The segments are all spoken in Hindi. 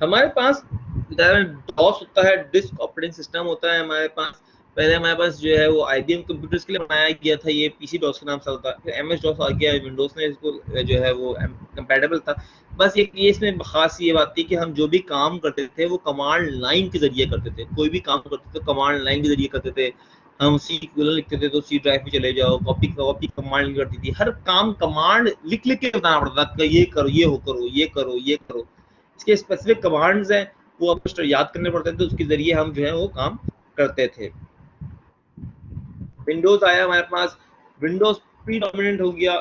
हमारे पास डॉस होता है, डिस्क ऑपरेटिंग सिस्टम होता है हमारे पास। पहले हमारे पास जो है वो आईबीएम कंप्यूटर्स के लिए बनाया गया था, ये पीसी डॉस के नाम से होता है। फिर एमएस डॉस आ गया, विंडोज ने इसको जो है वो कंपैटिबल था। बस ये इसमें खास ये बात थी कि हम जो भी काम करते थे वो कमांड लाइन के जरिए करते थे। कोई भी काम करते थे कमांड लाइन के जरिए करते थे। हम सी लिखते थे तो सी ड्राइव पे चले जाओ, कॉपी कॉपी कमांड करती थी। हर काम कमांड लिख लिख के बताना पड़ता था, ये करो, ये हो करो, ये करो, ये करो। इसके स्पेसिफिक कमांड्स हैं, वो आपको याद करने पड़ते थे, उसके जरिए हम जो है वो काम करते थे। विंडोज आया हमारे पास, विंडोज प्रीडोमिनेंट हो गया।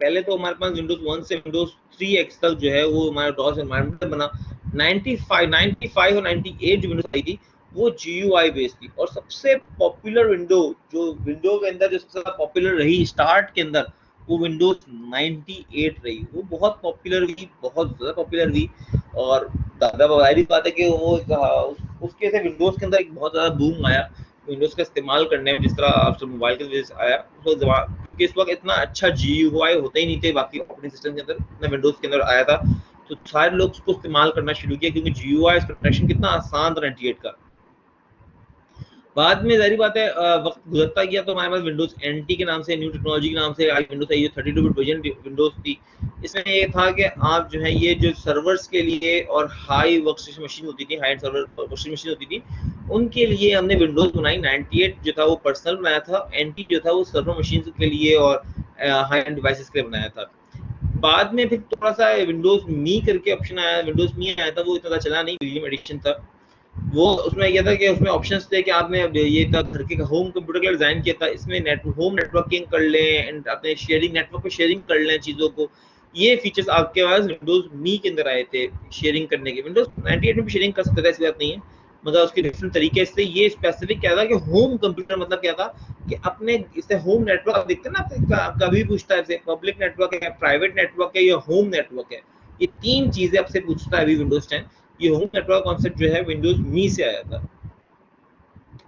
पहले तो हमारे पास विंडोज 1 से विंडोज 3X तक जो है वो हमारा डॉस एनवायरनमेंट बना। 95 और 98 जो विंडोज आई थी वो GUI बेस्ड थी। और सबसे पॉपुलर विंडो जो विंडो के अंदर जो सबसे ज्यादा पॉपुलर रही स्टार्ट के अंदर, वो विंडोज 98 रही। वो बहुत पॉपुलर हुई, बहुत ज्यादा पॉपुलर हुई। और दादा बवारी बात है कि वो उसके से विंडोज के अंदर एक बहुत ज्यादा बूम आया विंडोज का इस्तेमाल करने में। जिस तरह आपसे मोबाइल के वजह से आया इस वक्त इतना अच्छा GUI होता ही नहीं थे बाकी ऑपरेटिंग सिस्टम के अंदर, इतना विंडोज के अंदर आया था। तो सारे लोग उसको इस्तेमाल करना शुरू किया क्योंकि GUI प्रोटेक्शन कितना आसान था 98 का। बाद में जारी बात है वक्त गुजरता गया तो हमारे पास विंडोज NT के नाम से, न्यू टेक्नोलॉजी के नाम से आई Windows I, 32 bit version Windows थी। इसमें ये था कि आप जो है ये जो सर्वर्स के लिए और हाई वर्कस्टेशन मशीन होती थी, high and server workstation machine होती थी, उनके लिए हमने विंडोज बनाई। 98 जो था वो पर्सनल बनाया था, NT जो था वो सर्वर मशीन के लिए और हाई एंड डिवाइसेस के लिए बनाया था। बाद में फिर थोड़ा सा विंडोज मी करके ऑप्शन आया, विंडोज मी आया था, वो इतना चला नहीं, प्रीमियम एडिशन था वो। उसमें क्या था कि उसमें ऑप्शंस थे कि आपने ये था घर के होम कंप्यूटर के लिए डिजाइन किया था, इसमें होम नेटवर्किंग कर लें, अपने शेयरिंग नेटवर्क पे शेयरिंग कर लें चीज़ों को। ये फीचर्स आपके पास विंडोज मी के अंदर आए थे शेयरिंग करने के। विंडोज 98 में भी शेयरिंग कर सकते थे, ऐसी बात नहीं है, मतलब उसके डिफरेंट तरीके से। ये स्पेसिफिक क्या था कि होम कंप्यूटर मतलब क्या था कि अपने इसे होम नेटवर्क आप देखते हैं ना, कभी पूछता है पब्लिक नेटवर्क है, प्राइवेट नेटवर्क है या होम नेटवर्क है। ये तीन चीजें आपसे पूछता है अभी विंडोज 10। ये होम नेटवर्क कॉन्सेप्ट जो है विंडोज मी से आया था।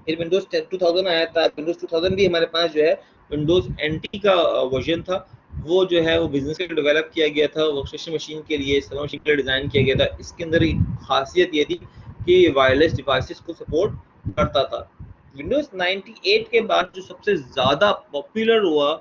फिर विंडोज 2000 आया था। विंडोज 2000 भी हमारे पास जो है विंडोज NT का वर्जन था। वो जो है वो बिजनेस के लिए डेवलप किया गया था, वर्कस्टेशन मशीन के लिए, सर्वर मशीन के लिए डिजाइन किया गया था। इसके अंदर खासियत ये थी कि वायरलेस डिवाइसेस को सपोर्ट करता था। विंडोज 98 के बाद जो सबसे ज्यादा पॉपुलर हुआ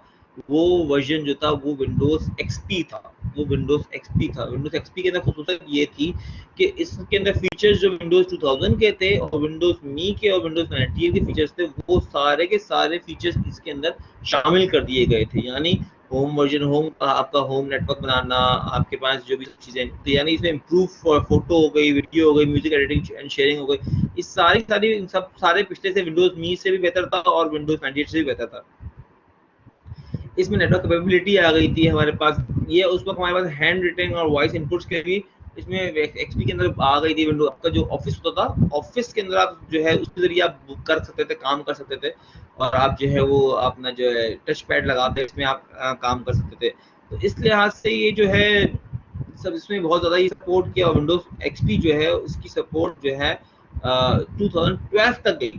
वो वर्जन जो था वो विंडोज XP था। वो विंडोज XP था। विंडोज XP के अंदर खूबसूरत ये थी कि इसके अंदर फीचर्स जो विंडोज 2000 के थे और विंडोज मी के और विंडोज 98 के फीचर्स थे, वो सारे के सारे फीचर्स इसके अंदर शामिल कर दिए गए थे। यानी होम वर्जन, होम आपका होम नेटवर्क बनाना, आपके पास जो भी चीजें थी, यानी इसमें इम्प्रूव फोटो हो गई, वीडियो हो गई, म्यूजिक एडिटिंग एंड शेयरिंग हो गई। इस सारी सब सारे पिछले से विंडोज मी से भी बेहतर था और विंडोज 98 से भी बेहतर था। इसमें नेटवर्क कैपेबिलिटी आ गई थी हमारे पास। ये उस वक्त हमारे पास हैंड रिटन और वॉइस इनपुट्स के भी इसमें XP के अंदर आ गई थी। विंडो आपका जो ऑफिस होता था, ऑफिस के अंदर आप जो है उसके जरिए आप बुक कर सकते थे, काम कर सकते थे। और आप जो है वो अपना जो है टच पैड लगाते इसमें आप काम कर सकते थे। तो इस लिहाज से ये जो है सब इसमें बहुत ज़्यादा ही सपोर्ट किया। विंडोज XP जो है उसकी सपोर्ट जो है 2012 तक गई,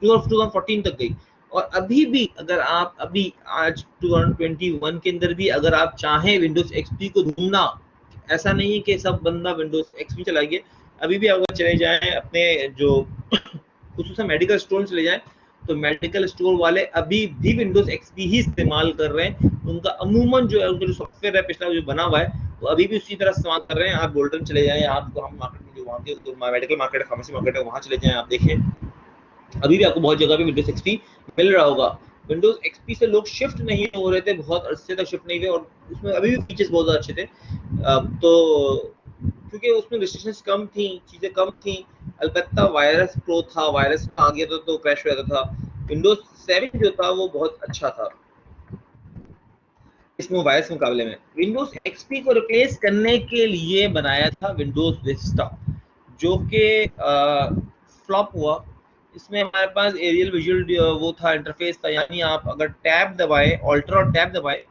2014 तक गई। और अभी भी अगर आप अभी आज 2021 के अंदर भी अगर आप चाहें विंडोज XP को ढूंढना, ऐसा नहीं है कि सब बंदा विंडोज XP चलाइए। अभी भी अगर चले जाएं अपने जो खुसूसन मेडिकल स्टोर चले जाएं तो मेडिकल स्टोर वाले अभी भी विंडोज XP ही इस्तेमाल कर रहे हैं। उनका अमूमन जो है उनका जो सॉफ्टवेयर है पिछला जो बना हुआ है वो अभी भी उसी तरह इस्तेमाल कर रहे हैं। आप गोल्डन चले जाएं, आप हम मार्केट में जो वहाँ के मेडिकल मार्केट है, फार्मेसी मार्केट है, वहाँ चले जाएं, आप देखें अभी भी आपको बहुत जगह पे विंडोज XP मिल रहा होगा। विंडोज XP से लोग शिफ्ट नहीं हो रहे थे, बहुत अरसे तक शिफ्ट नहीं हुए और उसमें अभी भी फीचर्स बहुत अच्छे थे। तो क्योंकि उसमें रिस्ट्रिक्शंस कम थी, चीज़ें कम थी, अलबत्ता वायरस प्रो था, वायरस आ गया था तो क्रैश हो जाता था। विंडोज 7 जो था वो बहुत अच्छा था इसमें वायरस के मुकाबले में। विंडोज XP को रिप्लेस करने के लिए बनाया था विंडोज विस्टा, जो कि फ्लॉप हुआ। इसमें हमारे पास एरियल विजुअल वो था, इंटरफेस था, यानी आप अगर टैब दबाए, ऑल्टर और टैब दबाए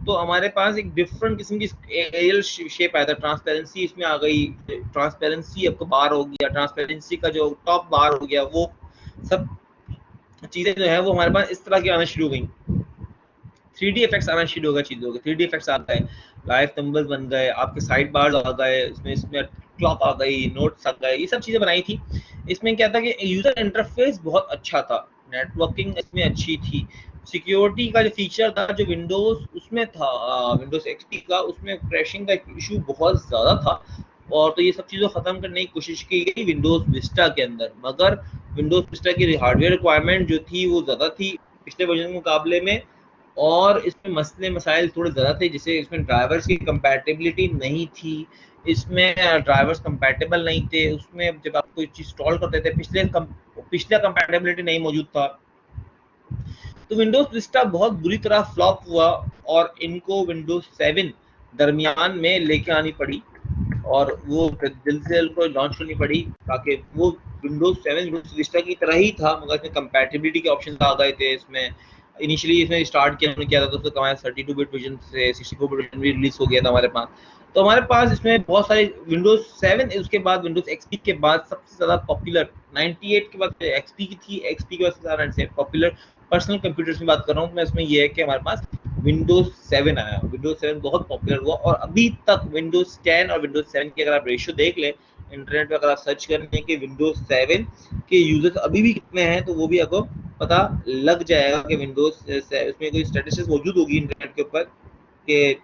तो हमारे पास एक डिफरेंट किस्म की एरियल शेप आया था। ट्रांसपेरेंसी इसमें आ गई, ट्रांसपेरेंसी आपको बार हो गया, ट्रांसपेरेंसी का जो टॉप बार हो गया, वो सब चीज़ें जो है वो हमारे पास इस तरह की आना शुरू हो गई। 3D इफेक्ट्स आना शुरू हो गए चीज़ों के, 3D इफेक्ट्स आ गए, लाइव नंबर्स बन गए, आपके साइड बार्स आ गए, इसमें क्लॉक आ गई, नोट्स आ गए, ये सब चीजें बनाई थी। इसमें क्या था कि यूजर इंटरफेस बहुत अच्छा था, नेटवर्किंग इसमें अच्छी थी, सिक्योरिटी का जो फीचर था जो विंडोज उसमें था, विंडोज एक्सपी का, उसमें क्रैशिंग का इशू बहुत ज्यादा था। और तो ये सब चीज़ों खत्म करने की कोशिश की गई विंडोज विस्टा के अंदर, मगर विंडोज विस्टा की हार्डवेयर रिक्वायरमेंट जो थी वो ज़्यादा थी पिछले वर्जन के मुकाबले में, और इसमें मसले मसाइल थोड़े ज़्यादा थे, जैसे इसमें ड्राइवर्स की कंपैटिबिलिटी नहीं थी, इसमें ड्राइवर्स कंपैटिबल नहीं थे, उसमें जब आप कोई चीज़ इंस्टॉल करते थे पिछला कंपैटिबिलिटी नहीं मौजूद था। तो विंडोज विस्टा बहुत बुरी तरह फ्लॉप हुआ और इनको विंडोज 7 दरमियान में लेके आनी पड़ी, और वो जल्द से जल्द को लॉन्च करनी पड़ी, ताकि वो विंडोज 7 विंडोज विस्टा की तरह ही था, मगर इसमें कंपैटिबिलिटी के ऑप्शन आ गए थे। इसमें इनिशियली इसमें स्टार्ट किया था तो उसका हमारे 32 बिट वर्जन से 64 बिट वर्जन भी रिलीज हो गया था हमारे पास। तो हमारे पास इसमें बहुत सारे विंडोज 7, उसके बाद विंडोज एक्सपी के बाद सबसे ज़्यादा पॉपुलर 98 के बाद एक्सपी की थी, एक्सपी के बाद सबसे ज़्यादा पॉपुलर पर्सनल कंप्यूटर्स में बात कर रहा हूँ मैं, इसमें यह है कि हमारे पास विंडोज 7 आया, विंडोज 7 बहुत पॉपुलर हुआ, और अभी तक विंडोज 10 और विंडोज 7 की अगर आप रेशियो देख लें इंटरनेट पे, अगर आप सर्च करें कि विंडोज 7 के यूजर्स अभी भी कितने हैं, तो वो भी आपको पता लग जाएगा कि विंडोज उसमें कोई स्टैटिस्टिक्स मौजूद होगी इंटरनेट के ऊपर कि,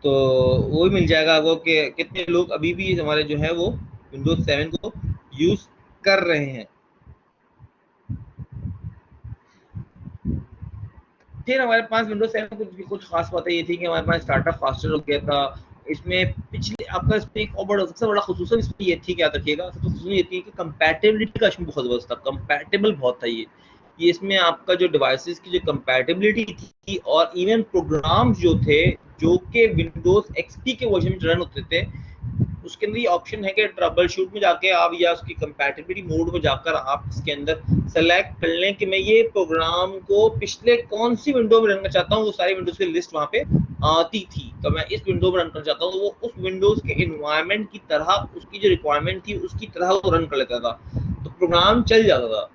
तो वो भी मिल जाएगा आपको कि कितने लोग अभी भी हमारे जो है वो विंडोज 7 को यूज कर रहे हैं। फिर हमारे पास विंडोज 7 कुछ खास बातें ये थी कि हमारे पास स्टार्टअप फास्टर हो गया था। इसमें पिछले आपका इसमें एक और बड़ा सबसे बड़ा खुसूसन इसमें ये थी, याद रखिएगा, सबसे खुसूसन ये थी कि कंपैटिबिलिटी का इसमें बहुत ज़बरदस्त था, कंपैटिबल बहुत था ये इसमें आपका जो डिवाइसेस की जो कंपैटिबिलिटी थी, और इवन प्रोग्राम्स जो थे जो कि विंडोज एक्सपी के वर्जन में रन होते थे, उसके अंदर ये ऑप्शन है कि ट्रबल शूट में जाके आप, या उसकी कंपैटिबिलिटी मोड में जाकर आप इसके अंदर सेलेक्ट कर लें कि मैं ये प्रोग्राम को पिछले कौन सी विंडो में रन करना चाहता हूँ, वो सारी विंडोज की लिस्ट वहाँ पे आती थी। तो मैं इस विंडो में रन करना चाहता हूँ, तो वो उस विंडोज के एनवायरनमेंट की तरह, उसकी जो रिक्वायरमेंट थी उसकी तरह वो रन कर लेता था, तो प्रोग्राम चल जाता था।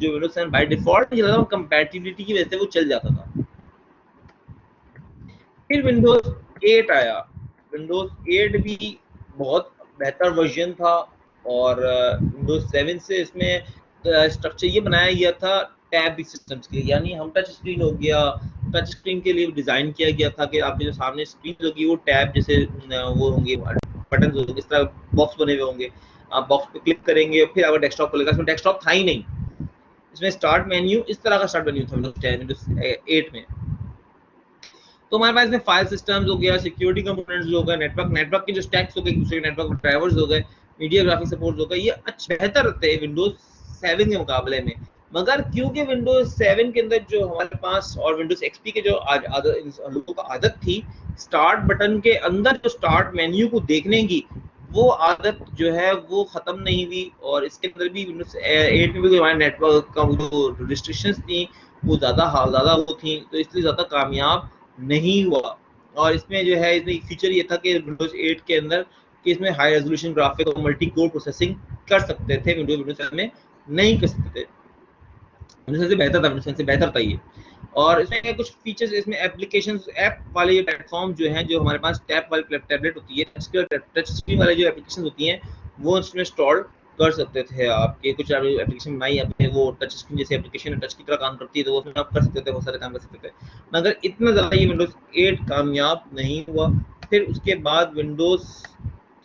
जो विंडोज 7 बाय डिफॉल्ट चल रहा था, कंपैटिबिलिटी की वजह से वो चल जाता था। फिर विंडोज 8 आया, विंडोज 8 भी बहुत बेहतर वर्जन था, और विंडोज 7 से इसमें स्ट्रक्चर ये बनाया गया था टैब सिस्टम्स के लिए, यानी हम टच स्क्रीन हो गया, टच स्क्रीन के लिए डिज़ाइन किया गया था कि आपके जो सामने स्क्रीन होगी वो टैब जैसे वो होंगे, बटन होंगे, इस तरह बॉक्स बने हुए होंगे, आप बॉक्स पे क्लिक करेंगे फिर आपका डेस्कटॉप खुलेगा। इसमें डेस्कटॉप था ही नहीं, इसमें स्टार्ट मेन्यू इस तरह का स्टार्ट मेन्यू था विंडोज 8 में। तो हमारे पास इसमें फाइल सिस्टम्स हो गया, सिक्योरिटी कंपोनेंट्स हो गए, नेटवर्क के जो स्टैक्स हो गए, दूसरे नेटवर्क ड्राइवर्स हो गए, मीडिया ग्राफिक सपोर्ट हो गए, ये अच्छे बेहतर थे विंडोज 7 के मुकाबले में। मगर क्योंकि विंडोज 7 के अंदर जो हमारे पास और विंडोज एक्सपी के जो लोगों को आदत थी स्टार्ट बटन के अंदर जो स्टार्ट मेन्यू को देखने की, वो आदत जो है वो खत्म नहीं हुई, और इसके अंदर भी विंडोज 8 में भी हमारे नेटवर्क का जो रिस्ट्रिक्शंस थी वो ज़्यादा वो थी, तो इसलिए ज़्यादा कामयाब नहीं हुआ। और इसमें जो है इसमें एक फीचर ये था कि विंडोज 8 के अंदर कि इसमें हाई रेजोल्यूशन ग्राफिक और मल्टी कोर प्रोसेसिंग कर सकते थे, विंडोज 7 में नहीं कर सकते थे। विंडोज से बेहतर था, विंडोज से बेहतर था ये। और इसमें कुछ फीचर्स, इसमें एप्लीकेशंस ऐप वाले ये प्लेटफॉर्म जो हैं, जो हमारे पास टैब वाली टैबलेट होती है, टच स्क्रीन वाले जो एप्लीकेशन होती हैं वो इसमें इंस्टॉल कर सकते थे आपके कुछ एप्लीकेशन बनाई आपने, वो टच स्क्रीन जैसे एप्लीकेशन टच की तरह काम करती है, तो वो उसमें आप कर सकते थे, बहुत सारे काम कर सकते थे, मगर इतना ज़्यादा ये विंडोज 8 कामयाब नहीं हुआ। फिर उसके बाद विंडोज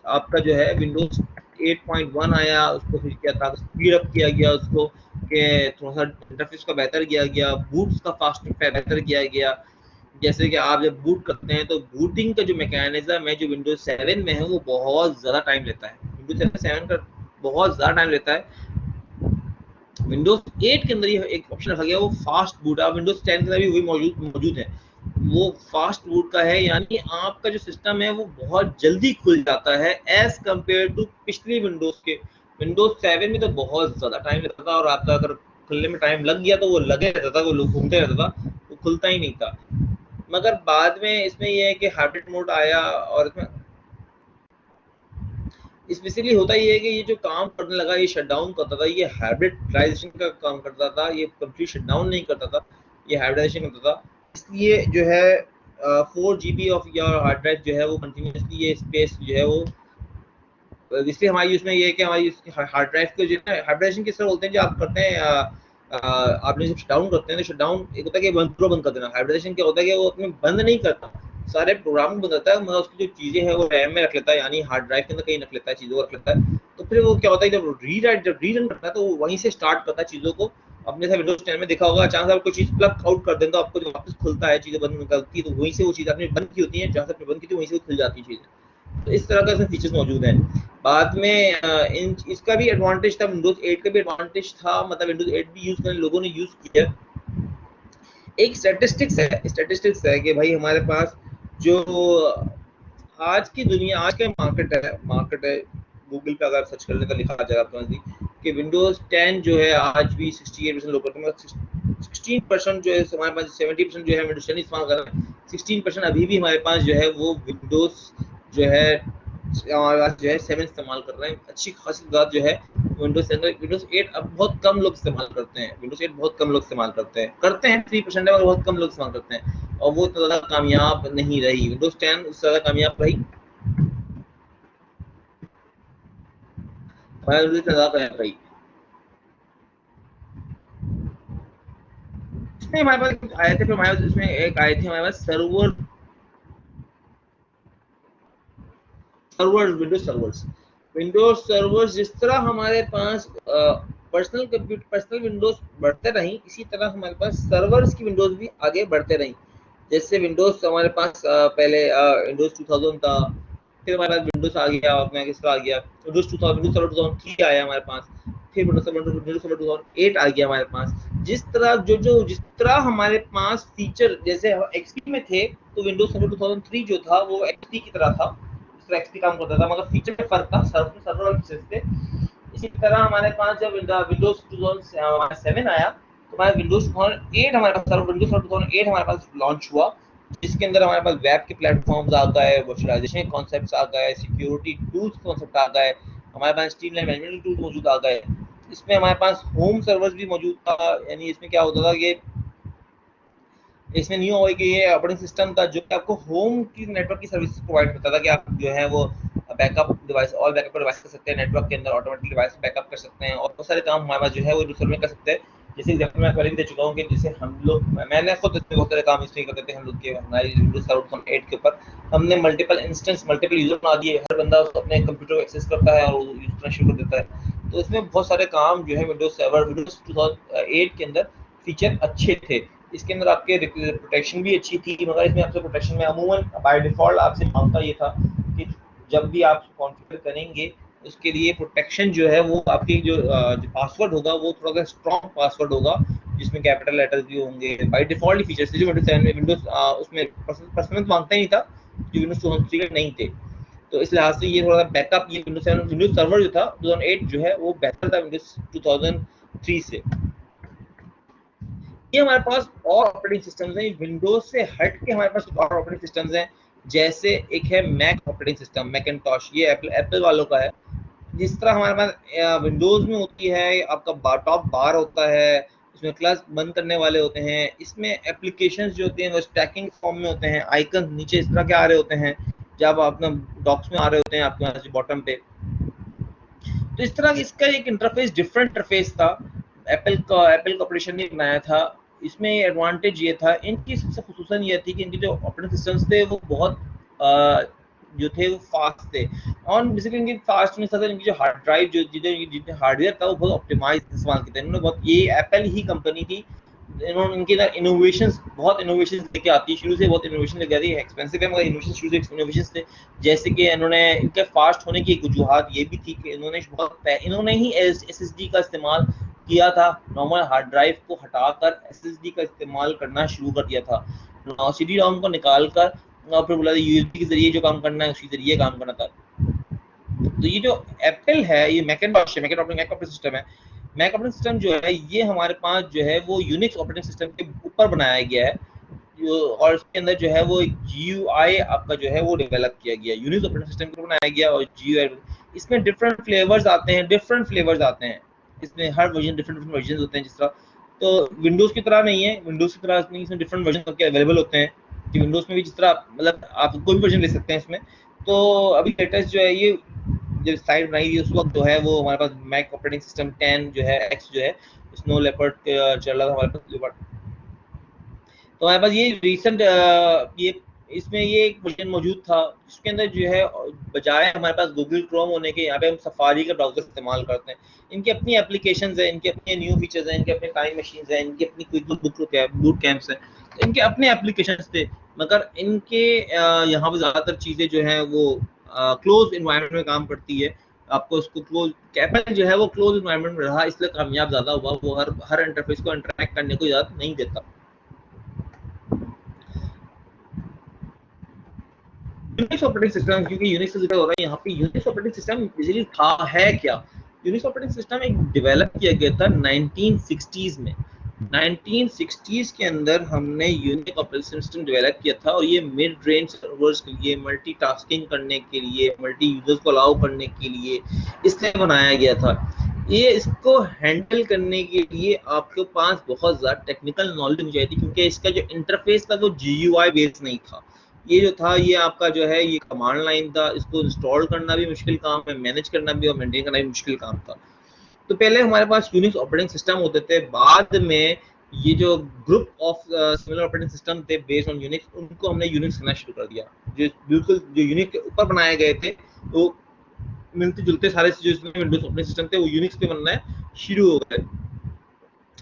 आपका जो है विंडोज 8.1 आया, उसको फिर क्या था स्पीड अप किया गया, उसको कि थोड़ा सा इंटरफेस का बेहतर किया गया, बूट्स का फास्ट बेहतर किया गया। जैसे कि आप जब बूट करते हैं तो बूटिंग का जो मैकेनिज्म है जो विंडोज 7 में है वो बहुत ज़्यादा टाइम लेता है, विंडोज 7 का बहुत ज़्यादा टाइम लेता है। विंडोज 8 के अंदर ये एक ऑप्शन रखा गया वो फास्ट बूट, आप विंडोज 10 के अंदर भी वही मौजूद है, वो फास्ट बूट का है, यानी आपका जो सिस्टम है वो बहुत जल्दी खुल जाता है एज कम्पेयर टू पिछली विंडोज के। विंडोज 7 में तो बहुत ज़्यादा टाइम लगता था, और आपका अगर खुलने में टाइम लग गया तो वो लगे रहता था, वो घूमते रहता था, वो खुलता ही नहीं था। मगर बाद में इसमें यह है कि हाइब्रिड मोड आया, और इसमें इसलिए होता ही है कि ये जो काम करने लगा ये शटडाउन करता था, ये हाइब्रिडाइजेशन का काम करता था, ये कंप्लीट शटडाउन नहीं करता था, ये हाइब्रिडाइजेशन करता था। इसलिए जो है 4 GB of your hard drive जो है वो कंटिन्यूसली ये स्पेस जो है वो, इसलिए हमारी उसमें ये है कि हमारी हार्ड ड्राइव को जो है हाइब्रिडेशन किस तरह बोलते हैं, जो आप करते हैं आपने जब शट डाउन करते हैं तो शट डाउन एक होता है कि बंद कर देना। हाइब्रिडेशन क्या होता है कि वो अपने बंद नहीं करता, सारे प्रोग्राम बंद करता है, मगर उसकी जो चीजें हैं वो रैम में रख लेता है, यानी हार्ड ड्राइव के अंदर कहीं रख लेता है, चीजों को रख लेता है। तो फिर वो क्या होता है जब रीरन करता है तो वो वहीं से स्टार्ट करता है चीजों को। अपने से विंडोज 10 में देखा होगा, अचानक से आप कोई चीज प्लग आउट कर दें तो आपको जो वापस खुलता है, चीजें बंद करती है, तो वहीं से वो चीज आपने बंद की होती है, जहाँ से आपने बंद की थी वहीं से वो खुल जाती है चीजें। तो इस तरह का इसमें फीचर्स मौजूद हैं। बाद में इन इसका भी एडवांटेज था, विंडोज 8 का भी एडवांटेज था, मतलब विंडोज 8 भी यूज करने लोगों ने यूज किया। एक स्टैटिस्टिक्स है कि भाई हमारे पास जो आज की दुनिया, आज का मार्केट है गूगल पे अगर सर्च करने का लिखा आ जाएगा आपको कि विंडोज 10 जो है आज भी 68% लोग करते हैं, 16% जो है हमारे पास, 70% जो है विंडोज 10 इस्तेमाल कर रहे हैं, 16% अभी भी हमारे पास जो है वो विंडोज जो है हमारे पास जो है 7 इस्तेमाल कर रहे हैं। अच्छी खासी बात जो है विंडोज 8 अब बहुत कम लोग इस्तेमाल करते हैं, विंडोज 8 बहुत कम लोग इस्तेमाल करते हैं 3% है, मगर बहुत कम लोग इस्तेमाल करते हैं, और वो इतना ज़्यादा कामयाब नहीं रही। विंडोज 10 उससे ज़्यादा कामयाब रही, विंडोज ज़्यादा कामयाब रही। इसमें हमारे पास कुछ आए थे, फिर हमारे पास इसमें एक आए थे हमारे पास विंडोज सर्वर्स। जिस तरह हमारे पास पर्सनल विंडोज बढ़ते रही, इसी तरह हमारे पास सर्वर्स की विंडोज भी आगे बढ़ते रही। जैसे विंडोज हमारे पास पहले विंडोज 2000 था, फिर हमारे पास विंडोज आ गया, अपना किस तरह आ गया विंडोज 2003 आया हमारे पास, फिर विंडोज 2008 आ गया हमारे पास। जिस तरह हमारे पास फीचर जैसे एक्सपी में थे, तो विंडोज सर्वर 2003 जो था वो एक्सपी की तरह था, एक्सपी काम करता था, मगर फीचर में फर्क था, सर्वर और फीचर्स थे। इसी तरह हमारे पास जब विंडोज 2007 आया, तो हमारे विंडोज 2008 हमारे पास विंडोज 2008 हमारे पास लॉन्च हुआ, जिसके अंदर हमारे पास वेब के प्लेटफॉर्म्स आ गए, वर्चुअलाइजेशन कॉन्सेप्ट्स आ गए, सिक्योरिटी टूल्स कॉन्सेप्ट आ गए, हमारे पास स्ट्रीमलाइन मैनेजमेंट टूल्स मौजूद आ गए। इसमें हमारे पास होम सर्वर्स भी मौजूद था, यानी इसमें क्या होता था कि इसमें न्यू हुआ कि ये ऑपरेटिंग सिस्टम था जो कि आपको होम की नेटवर्क की सर्विस प्रोवाइड करता था, कि आप जो है वो backup device, all backup device कर सकते हैं नेटवर्क के अंदर, ऑटोमेटिक डिवाइस बैकअप कर सकते हैं, और बहुत सारे काम हमारे पास जो है वो दूसरे में कर सकते हैं। जैसे एग्जाम्पल मैं पहले भी दे चुका हूँ कि जैसे हम लोग, मैंने खुद बहुत सारे काम इसमें करते थे हम लोग के, हमारे विंडोज सर्वर 8 के ऊपर हमने मल्टीपल इंस्टेंस, मल्टीपल यूजर बना दिए, हर बंदा अपने कंप्यूटर को एक्सेस करता है और यूज करना शुरू कर देता है। तो इसमें बहुत सारे काम जो है विंडोज सर्वर विंडोज 2008 के अंदर फीचर अच्छे थे। इसके अंदर आपके प्रोटेक्शन भी अच्छी थी, मगर इसमें आपसे प्रोटेक्शन में अमूमन बाय डिफॉल्ट आपसे मांगता ये था कि जब भी आप कॉन्फ़िगर करेंगे उसके लिए प्रोटेक्शन जो है वो आपकी जो पासवर्ड होगा वो थोड़ा सा स्ट्रॉन्ग पासवर्ड होगा, जिसमें कैपिटल लेटर्स भी होंगे। बाय डिफॉल्ट फीचर्स जो विंडोज 7 में विंडोज उसमें पर्सनल मांगता ही नहीं था, जो विंडोज 2003 नहीं थे। तो इस लिहाज से ये थोड़ा बैकअप, ये विंडोज 7 विंडोज सर्वर जो था 2008 जो है वो बेहतर था विंडोज 2003 से। ये हमारे पास और ऑपरेटिंग सिस्टम्स हैं, विंडोज से हट के हमारे पास और ऑपरेटिंग सिस्टम्स हैं। जैसे एक है मैक ऑपरेटिंग सिस्टम, मैकिंटॉश, ये एप्पल वालों का है। जिस तरह हमारे पास विंडोज में होती है आपका टॉप बार होता है, उसमें क्लास बंद करने वाले होते हैं, इसमें एप्लीकेशंस जो होते हैं वो स्टैकिंग फॉर्म में होते हैं, आइकन नीचे इस तरह के आ रहे होते हैं, जब आप अपना डॉक्स में आ रहे होते हैं आपके पास बॉटम पे। तो इस तरह इसका एक इंटरफेस, डिफरेंट इंटरफेस था, एप्पल कॉर्पोरेशन ने बनाया था। इसमें एडवांटेज ये था, इनकी सबसे खुसूसन ये थी कि इनके जो ऑपरेटिंग सिस्टम्स थे वो बहुत जो थे वो फास्ट थे, और बेसिकली इनकी फास्ट नहीं था, इनकी जो हार्ड ड्राइव जो जितने हार्डवेयर था वो बहुत ऑप्टिमाइज इस्तेमाल किया था इन्होंने। बहुत, ये एप्पल ही कंपनी थी, इन्होंने इनके अंदर इनोवेशंस, बहुत इनोवेशंस लेके आती है, शुरू से बहुत इनोवेशन लेके आती है, एक्सपेंसिव है मगर इनोवेशन शुरू से इनोवेशंस थे। जैसे कि इन्होंने इनके फास्ट होने की एक वजूहत ये भी थी कि इन्होंने ही एसएसडी का इस्तेमाल किया था, नॉर्मल हार्ड ड्राइव को हटाकर एसएसडी का इस्तेमाल करना शुरू कर दिया था, सीडी रोम को निकाल कर, और फिर बोला यूएसबी के जरिए जो काम करना है उसी जरिए काम करना था। तो ये जो एप्पल है, ये मैकिंटॉश है, मैक ऑपरेटिंग सिस्टम है। मैक ऑपरेटिंग सिस्टम जो है ये हमारे पास जो है वो यूनिक्स ऑपरेटिंग सिस्टम के ऊपर बनाया गया है, और इसके अंदर जो है वो एक जीयूआई आपका जो है वो डेवलप किया गया, यूनिक्स ऑपरेटिंग सिस्टम के ऊपर बनाया गया, और जीयूआई इसमें डिफरेंट फ्लेवर्स आते हैं, इसमें हर वर्जन डिफरेंट वर्जन होते हैं। जिस तरह तो विंडोज की तरह नहीं है, विंडोज की तरह नहीं, इसमें डिफरेंट वर्जन करके अवेलेबल होते हैं। कि विंडोज में भी जिस तरह मतलब आप कोई भी वर्जन ले सकते हैं इसमें। तो अभी लेटेस्ट जो है ये जब साइट बनाई थी उस वक्त जो है वो हमारे पास मैक ऑपरेटिंग सिस्टम 10 जो है एक्स जो है स्नो लेपर्ड चल रहा था हमारे पास लेपर्ड। तो हमारे पास ये रिसेंट ये इसमें ये एक वर्जन मौजूद था जिसके अंदर जो है बजाय हमारे पास गूगल क्रोम होने के यहाँ पे हम सफारी का ब्राउजर इस्तेमाल करते हैं। इनकी अपनी एप्लीकेशंस हैं, इनके अपने न्यू फीचर्स हैं, इनके अपने टाइम मशीन्स हैं, इनकी अपनी क्विक बूट कैंप्स हैं, तो इनके अपने एप्लीकेशंस थे। मगर इनके यहाँ पे ज़्यादातर चीज़ें जो हैं वो क्लोज इन्वायरमेंट में काम करती है। आपको उसको क्लोज कैपल जो है वो क्लोज इन्वायरमेंट में रहा, इसलिए कामयाब ज़्यादा हुआ। वो हर इंटरफेस को इंटरेक्ट करने को इजाज़त नहीं देता। यूनिक्स ऑपरेटिंग सिस्टम, क्योंकि यूनिक्स का जिक्र हो रहा है यहाँ पे, यूनिक्स ऑपरेटिंग सिस्टम बेसिकली था है क्या? यूनिक्स ऑपरेटिंग सिस्टम एक डेवलप किया गया था 1960s में। 1960s के अंदर हमने यूनिक ऑपरेटिंग सिस्टम डेवलप किया था और ये मिड रेंज सर्वर्स के लिए, मल्टीटास्किंग करने के लिए, मल्टी यूजर्स को अलाउ करने के लिए इसलिए बनाया गया था। ये इसको हैंडल करने के लिए आपके पास बहुत ज़्यादा टेक्निकल नॉलेज होनी चाहिए थी, क्योंकि इसका जो इंटरफेस था वो GUI बेस्ड नहीं था। ये जो था ये आपका जो है ये कमांड लाइन था, इसको इंस्टॉल करना भी मुश्किल काम है, मैनेज करना भी और मेंटेन करना भी मुश्किल काम था। तो पहले हमारे पास यूनिक्स ऑपरेटिंग सिस्टम होते थे, बाद में ये जो group of similar operating system थे बेस्ड ऑन यूनिक्स, उनको हमने यूनिक्स कहना शुरू कर दिया। जो बिल्कुल जो यूनिक्स के ऊपर बनाए गए थे वो मिलते जुलते सारे जो इसमें विंडोज ऑपरेटिंग सिस्टम थे वो यूनिक्स पे बनना शुरू हो गए।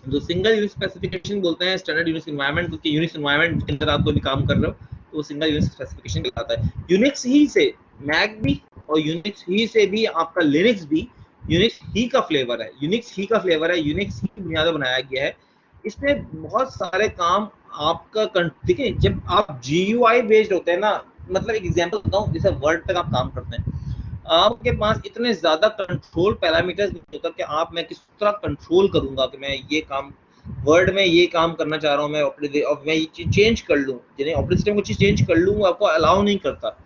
जो सिंगल यूनिक्स स्पेसिफिकेशन बोलते हैं स्टैंडर्ड यूनिक्स एनवायरनमेंट, क्योंकि यूनिक्स एनवायरनमेंट के अंदर आप कोई भी काम कर रहे हो तो वो सिंगल यूनिक्स स्पेसिफिकेशन कहलाता है। यूनिक्स ही से मैक भी और यूनिक्स ही से भी आपका लिनक्स भी यूनिक्स ही का फ्लेवर है, यूनिक्स ही का फ्लेवर है, यूनिक्स ही की बुनियाद पर बनाया गया है। इसमें बहुत सारे काम आपका देखिए, जब आप GUI बेस्ड होते हैं ना, मतलब एक एग्जांपल बताऊं, जैसे वर्ड तक आप काम करते हैं, आपके पास इतने ज्यादा कंट्रोल पैरामीटर्स नहीं होता कि आप मैं किस तरह कंट्रोल करूंगा कि मैं ये काम वर्ड में ये काम करना चाह रहा हूँ मैं मैं ये चीज चेंज कर लूँ, यानी ऑपरेटिंग सिस्टम को चीज चेंज कर लूँ, आपको अलाउ नहीं करता।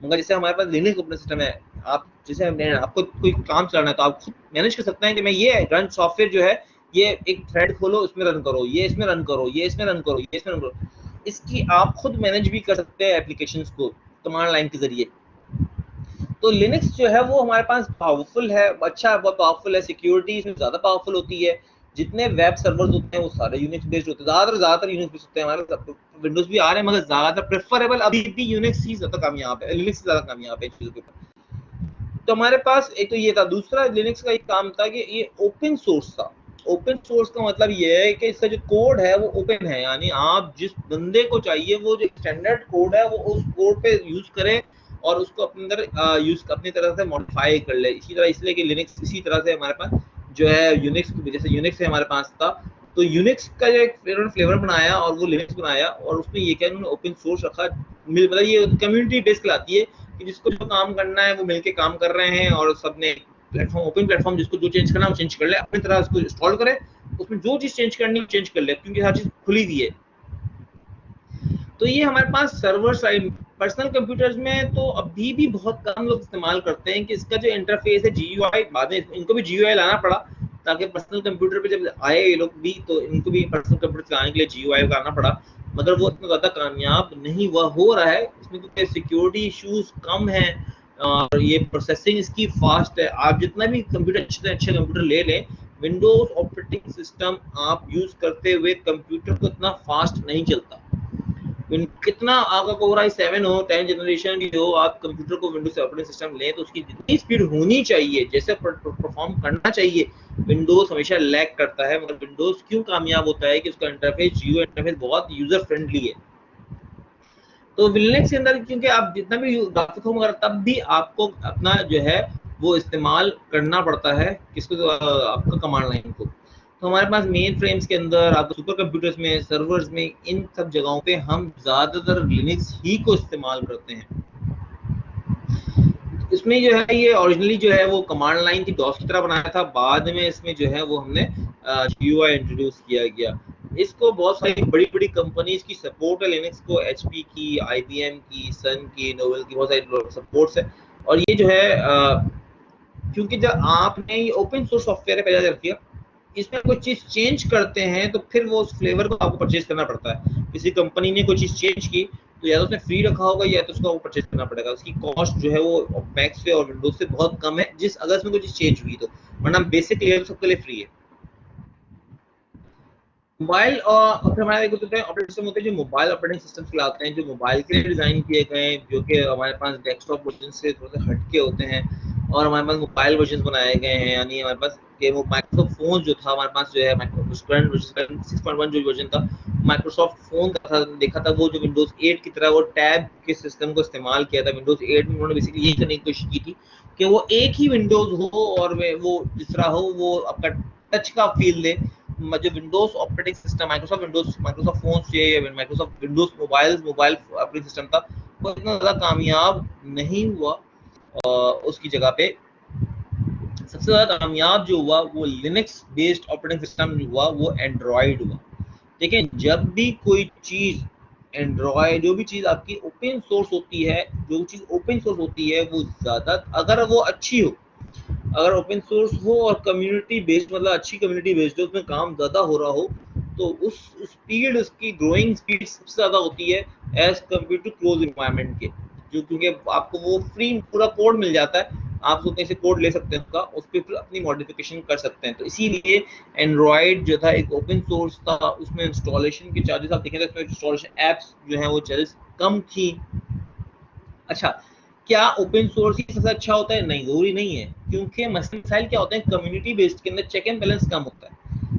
मगर जैसे हमारे पास लिनक्स ऑपरेटिंग सिस्टम है, आप जैसे आपको कोई काम चलाना है तो आप खुद मैनेज कर सकते हैं कि मैं ये रन सॉफ्टवेयर जो है ये एक थ्रेड खोलो, इसमें रन करो, ये इसमें रन करो, ये इसमें रन करो, ये इसमें रन करो। इसकी आप खुद मैनेज भी कर सकते हैं एप्लीकेशंस को कमांड लाइन के जरिए। तो लिनक्स जो है वो हमारे पास पावरफुल है, अच्छा बहुत पावरफुल है, सिक्योरिटी इसमें ज़्यादा पावरफुल होती है। जितने वेब सर्वर्स होते हैं वो सारे यूनिक्स बेस्ड होते हैं, ज़्यादातर यूनिक्स बेस्ड होते हैं। हमारे विंडोज भी आ रहे हैं मगर ज़्यादातर प्रेफरेबल अभी भी यूनिक्स ही ज़्यादा कामयाब है, लिनक्स ज़्यादा कामयाब है चीज़ों के ऊपर। तो हमारे पास एक तो ये था, दूसरा लिनक्स का एक काम था कि ये ओपन सोर्स था। ओपन सोर्स का मतलब ये है कि इसका जो कोड है वो ओपन है, यानी आप जिस बंदे को चाहिए वो जो स्टैंडर्ड कोड है वो उस कोड पे यूज करे और उसको अपने अंदर यूज अपनी तरह से मॉडिफाई कर ले। इसी तरह इसलिए कि लिनक्स इसी तरह से हमारे पास जो है यूनिक्स जैसे यूनिक्स हमारे पास था, तो यूनिक्स का जो एक फ्लेवर बनाया और वो लिनक्स बनाया और उसमें ये क्या उन्होंने ओपन सोर्स रखा। मतलब ये कम्युनिटी बेस्ड कहलाती है कि जिसको जो काम करना है वो मिलके काम कर रहे हैं और सबने प्लेटफॉर्म ओपन प्लेटफॉर्म, जिसको जो चेंज करना है वो चेंज कर ले, अपनी तरह उसको इंस्टॉल करे, उसमें जो चीज चेंज करनी है चेंज कर ले, क्योंकि हर चीज खुली हुई है। तो ये हमारे पास सर्वर साइड पर्सनल कंप्यूटर्स में तो अभी भी बहुत कम लोग इस्तेमाल करते हैं कि इसका जो इंटरफेस है GUI, बाद में इनको भी GUI लाना पड़ा ताकि पर्सनल कंप्यूटर पे जब आए ये लोग भी तो इनको भी पर्सनल कंप्यूटर चलाने के लिए GUI लाना पड़ा, मगर वो इतना ज़्यादा कामयाब नहीं हुआ हो रहा है इसमें, क्योंकि सिक्योरिटी इश्यूज कम है और ये प्रोसेसिंग इसकी फास्ट है। आप जितना भी कंप्यूटर अच्छे से अच्छे कंप्यूटर ले लें, विंडोज ऑपरेटिंग सिस्टम आप यूज करते हुए कंप्यूटर को इतना फास्ट नहीं चलता। कितना आपका कोर i7 हो, 10 जनरेशन की हो, आप कंप्यूटर को विंडोज ऑपरेटिंग सिस्टम लें तो उसकी जितनी स्पीड होनी चाहिए, जैसे परफॉर्म करना चाहिए, विंडोज हमेशा लैग करता है। मगर विंडोज क्यों कामयाब होता है कि उसका इंटरफेस GUI इंटरफेस बहुत यूजर फ्रेंडली है। तो लिनक्स के अंदर क्योंकि आप जितना भी ग्राफिक हो मगर तब भी आपको अपना जो है वो इस्तेमाल करना पड़ता है किसको, आपका कमांड लाइन को। तो हमारे पास मेन फ्रेम्स के अंदर, आपको सुपर कंप्यूटर्स में, सर्वर्स में, इन सब जगहों पे हम ज़्यादातर लिनक्स ही को इस्तेमाल करते हैं। इसमें जो है ये ओरिजिनली जो है वो कमांड लाइन की डॉस की तरह बनाया था, बाद में इसमें जो है वो हमने GUI इंट्रोड्यूस किया गया। इसको बहुत सारी बड़ी बड़ी कंपनीज की सपोर्ट है लिनक्स को, HP की, IBM की, सन की, नोवेल की, बहुत सारी सपोर्ट्स है। और ये जो है क्योंकि जब आपने ये ओपन सोर्स सॉफ्टवेयर पैदा कर दिया, इसमें कोई चीज चेंज करते हैं तो फिर वो उस फ्लेवर को आपको परचेज करना पड़ता है। किसी कंपनी ने कोई चीज चेंज की तो या तो उसने फ्री रखा होगा या तो उसको वो परचेज करना पड़ेगा। उसकी कॉस्ट जो है वो मैक से और विंडोज से बहुत कम है, जिस अगर इसमें कुछ चेंज हुई तो, वरना बेसिक लेयर सबके लिए फ्री है। मोबाइल और फिर हमारे ऑपरेटिंग सिस्टम होते हैं जो मोबाइल ऑपरेटिंग सिस्टम्स लाते हैं, जो मोबाइल के लिए डिजाइन किए गए हैं, जो कि हमारे पास डेस्कटॉप वर्जन से थोड़े से हटके होते हैं, और हमारे पास मोबाइल वर्जन बनाए गए हैं। यानी हमारे पास ये वो माइक्रोसॉफ्ट फोन जो था हमारे पास जो है माइक्रोसॉफ्ट 6.1 जो वर्जन था माइक्रोसॉफ्ट फोन का था, देखा था वो जो विंडोज 8 की तरह वो टैब के सिस्टम को इस्तेमाल किया था। विंडोज 8 में उन्होंने बेसिकली यही करने की कोशिश की थी कि वो एक ही विंडोज हो और वो जिस तरह हो वो आपका टच का फील दे। जो Windows operating system Microsoft phone से या Microsoft Windows mobile operating system था, वो इतना ज़्यादा कामयाब नहीं हुआ। उसकी जगह पे सबसे ज़्यादा कामयाब जो हुआ वो लिनक्स बेस्ड ऑपरेटिंग सिस्टम हुआ, वो एंड्रॉयड हुआ। देखिए, जब भी कोई चीज़ एंड्रॉयड, जो भी चीज़ आपकी ओपन सोर्स होती है, जो चीज़ ओपन सोर्स होती है वो ज़्यादा, अगर वो अच्छी हो, अगर ओपन सोर्स हो और कम्युनिटी बेस्ड, मतलब अच्छी कम्युनिटी बेस्ड हो, उसमें काम ज़्यादा हो रहा हो, तो उस स्पीड, उसकी ग्रोइंग स्पीड सबसे ज़्यादा होती है as compare to close environment के। जो क्योंकि आपको वो फ्री पूरा कोड मिल जाता है, आप उसको कहीं से कोड ले सकते हैं उसका, उस पर फिर अपनी मॉडिफिकेशन कर सकते हैं। तो इसीलिए एंड्रॉयड जो था एक ओपन सोर्स था, उसमें इंस्टॉलेशन के चार्जेस आप देखें तो उसमें इंस्टॉलेशन एप्स जो है वो चार्जेस कम थी। अच्छा, क्या ओपन सोर्स ही सबसे अच्छा होता है? नहीं, जरूरी नहीं है, क्योंकि मसाइल क्या होते हैं कम्युनिटी बेस्ड के अंदर, चेक एंड बैलेंस कम होता है।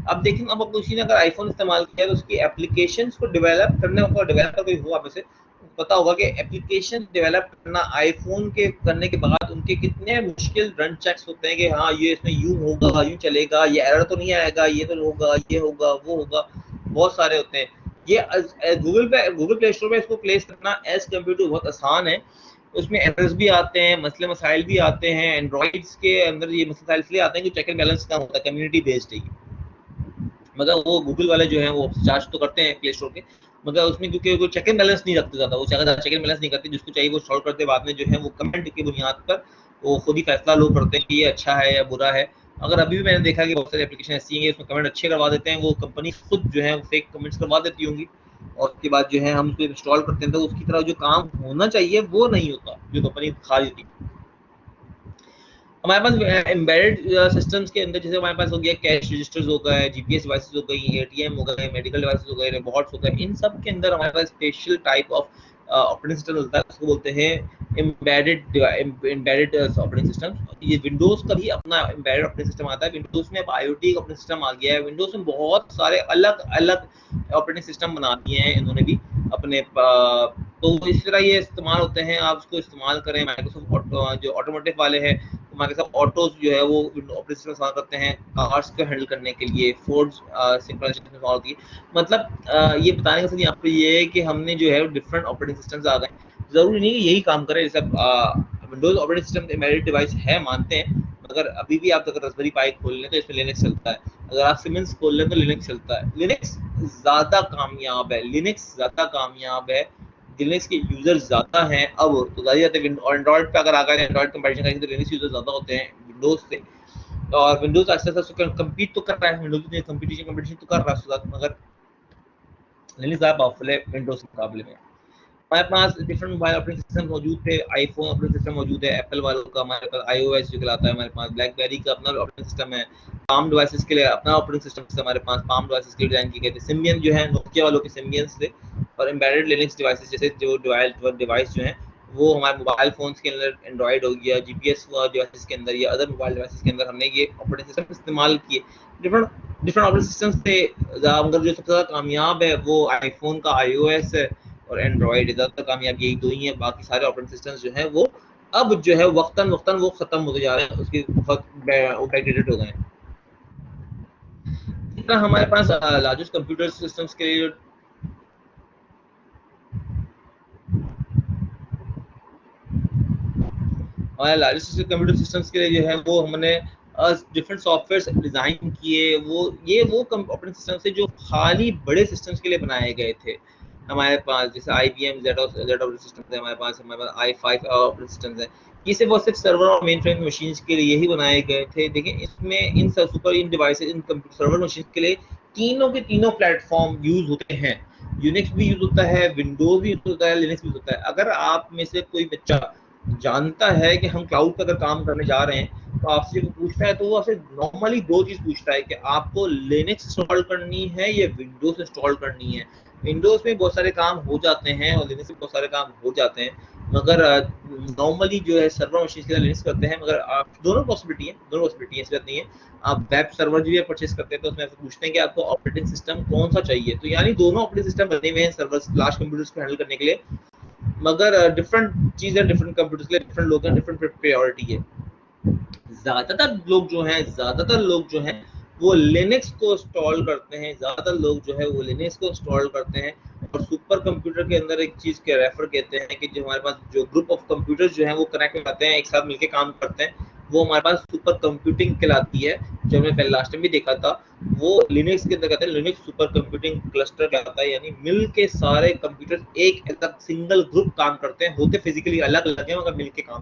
अब देखिए, अब किसी ने अगर आईफोन इस्तेमाल किया तो उसकी एप्लीकेशंस को डेवलप करने का, डेवलपर कोई हो आप में से पता होगा कि एप्लीकेशन डेवलप करना आईफोन के करने के बाद उनके कितने मुश्किल रन चेक्स होते हैं कि हाँ ये इसमें यूं होगा, यूं चलेगा, ये एरर तो नहीं आएगा, ये तो होगा, ये होगा, वो होगा, बहुत सारे होते हैं। ये गूगल प्ले स्टोर पे इसको प्लेस करना एज कम्पेयर टू बहुत आसान है। उसमें एरर्स भी आते हैं, मसले मसाइल भी आते हैं। एंड्रॉइड्स के अंदर ये मसले मसाइल इसलिए आते हैं कि चेक एंड बैलेंस कम होता है, कम्युनिटी बेस्ड है। मगर वो गूगल वाले जो हैं वो चार्ज तो करते हैं प्ले स्टोर के, मगर उसमें क्योंकि वो चेक एंड बैलेंस नहीं रखते ज़्यादा, वो चेक एंड बैलेंस नहीं करते, जिसको चाहिए वो सॉल्व करते, बाद में जो है वो कमेंट की बुनियाद पर वो खुद ही फैसला लोग करते हैं कि ये अच्छा है या बुरा है। अगर अभी भी मैंने देखा कि बहुत सारी एप्लीकेशन ऐसी हैं उसमें कमेंट अच्छे करवा देते हैं, वो कंपनी खुद जो है फेक कमेंट्स करवा देती होंगी, और उसके बाद जो है हम उसको इंस्टॉल करते हैं तो उसकी तरह जो काम होना चाहिए वो नहीं होता जो कंपनी दिखा देती है। हमारे पास एम्बेडेड सिस्टम्स के अंदर जैसे हमारे पास हो गया कैश रजिस्टर्स हो गए, जीपीएस डिवाइसेस हो गई, एटीएम हो गए, मेडिकल डिवाइसेस हो गए, रोबोट्स हो गए, इन सब के अंदर हमारे पास special type of operating system होता है, उसको बोलते हैं एम्बेडेड ऑपरेटिंग सिस्टम। ये विंडोज का भी अपना एम्बेडेड ऑपरेटिंग सिस्टम आता है। विंडोज में अब आईओटी का ऑपरेटिंग सिस्टम आ गया है। विंडोज में बहुत सारे अलग अलग ऑपरेटिंग सिस्टम बना दिए हैं इन्होंने भी अपने तो इस तरह ये इस्तेमाल होते हैं, आप उसको इस्तेमाल करें। माइक्रोसॉफ्ट जो ऑटोमोटिव वाले हैं, माइक्रोसॉफ्ट ऑटोज जो है वो ऑपरेटिंग सिस्टम इस्तेमाल करते हैं कार्स को हैंडल करने के लिए, फोर्ड सिंक्रोनाइजेशन इस्तेमाल होती है। मतलब ये बताने का सही आपको ये है कि हमने जो है डिफरेंट ऑपरेटिंग सिस्टम्स आ गए, जरूरी नहीं है यही काम करे। जैसे Windows operating system embedded device है, मानते हैं, मगर अभी भी आप अगर रास्पबेरी पाई खोल लें तो इसमें लिनक्स चलता है, अगर आप सिमेंस खोल लें तो लिनक्स चलता है। लिनक्स ज़्यादा कामयाब है, लिनक्स ज़्यादा कामयाब है, लिनक्स के यूजर्स ज़्यादा हैं। अब तो ज़ाहिर बात है और एंड्रॉइड पे अगर आ गए, एंड्रॉइड कंपैरिजन करेंगे तो लिनक्स यूजर ज़्यादा होते हैं विंडोज से, और विंडोज आस्ते आस्ते कम्पीट तो कर रहा है, विंडोज ने कंपटीशन तो कर रहा है उसके साथ, मगर लिनक्स ज़्यादा पावरफुल है विंडोज के मुकाबले में। हमारे पास डिफरेंट मोबाइल ऑपरेटिंग सिस्टम मौजूद थे, आईफोन ऑपरेटिंग सिस्टम मौजूद है एप्पल वालों का, हमारे पास आईओएस जो कहलाता है, हमारे पास ब्लैकबेरी का अपना ऑपरेटिंग सिस्टम है, पाम डिवाइसेस के लिए अपना ऑपरेटिंग सिस्टम हमारे पास पाम डिवाइसेस के लिए डिजाइन किए गए थे। सिम्बियन जो है नोकिया वालों के सिम्बियंस थे, और एम्बेडेड लिनक्स डिवाइसेस जैसे जो डिवाइस जो है वो हमारे मोबाइल फोन्स के अंदर एंड्रॉइड हो गया, जीपीएस डिवाइसेस के अंदर या अदर मोबाइल डिवाइसेस के अंदर हमने ये ऑपरेटिंग सिस्टम इस्तेमाल किए। डिफरेंट डिफरेंट ऑपरेटिंग सिस्टम से मगर जो सबसे ज़्यादा कामयाब है वो आईफोन का आईओएस है, और एंड्रॉइड ज़्यादातर कामयाब यही दो ही है। बाकी सारे ऑपरेटिंग सिस्टम्स जो हैं वो अब जो है वक्तन वक्तन वो खत्म होते जा रहे हैं, उसके बहुत आउटडेटेड हो गए हैं। इतना हमारे पास लार्जेस्ट कंप्यूटर सिस्टम्स के लिए हमारे लार्जेस्ट कंप्यूटर सिस्टम्स के लिए जो है वो हमने डिफरेंट सॉफ्टवेयर डिजाइन किए, वो ऑपरेटिंग सिस्टम से जो खाली बड़े सिस्टम्स के लिए बनाए गए थे। हमारे पास जैसे IBM जेड ऑपरेटिंग सिस्टम है, हमारे पास i5 ऑपरेटिंग सिस्टम है। ये सिर्फ और सिर्फ सर्वर और मेन फ्रेम मशीन्स के लिए ही बनाए गए थे। देखिए, इसमें इन सुपर इन डिवाइसेस इन सर्वर मशीन के लिए तीनों के तीनों प्लेटफॉर्म यूज होते हैं। यूनिक्स भी यूज होता है, विंडोज भी यूज होता है, लिनक्स भी यूज होता है। अगर आप में से कोई बच्चा जानता है कि हम क्लाउड पर अगर काम करने जा रहे हैं, तो आपसे वो पूछता है, तो वो आपसे नॉर्मली दो चीज पूछता है कि आपको लिनक्स इंस्टॉल करनी है या विंडोज इंस्टॉल करनी है। विंडोज में बहुत सारे काम हो जाते हैं और लिनक्स में बहुत सारे काम हो जाते हैं, मगर नॉर्मली जो है सर्वर मशीन के लिए लिनक्स करते हैं। मगर आप दोनों पॉसिबिलिटी है, दोनों पॉसिबिलिटी है, ऐसी बात नहीं है। आप वेब सर्वर जो है परचेस करते हैं, तो उसमें आपसे पूछते हैं कि आपको ऑपरेटिंग सिस्टम कौन सा चाहिए, तो यानी दोनों ऑपरेटिंग सिस्टम बने हुए हैं सर्वर लार्ज कंप्यूटर्स को हैंडल करने के लिए, मगर डिफरेंट चीज है, डिफरेंट कंप्यूटर्स के लिए डिफरेंट लोग हैं, डिफरेंट प्रायोरिटी है। ज्यादातर लोग जो हैं वो लिनक्स को इंस्टॉल करते हैं, ज्यादातर लोग जो है वो लिनक्स को इंस्टॉल करते हैं। और सुपर कंप्यूटर के अंदर एक चीज के रेफर कहते हैं कि जो हमारे पास जो ग्रुप ऑफ कंप्यूटर्स जो है वो कनेक्ट हो जाते हैं, एक साथ मिलकर काम करते हैं, वो हमारे पास सुपर कंप्यूटिंग कहलाती है। जो हमने पहले लास्ट टाइम भी देखा था, वो लिनक्स के अंदर कहते हैं लिनक्स सुपर कंप्यूटिंग क्लस्टर कहलाता है, यानी मिल के सारे कंप्यूटर एक सिंगल ग्रुप काम करते हैं, होते फिजिकली अलग अलग है मगर मिल के काम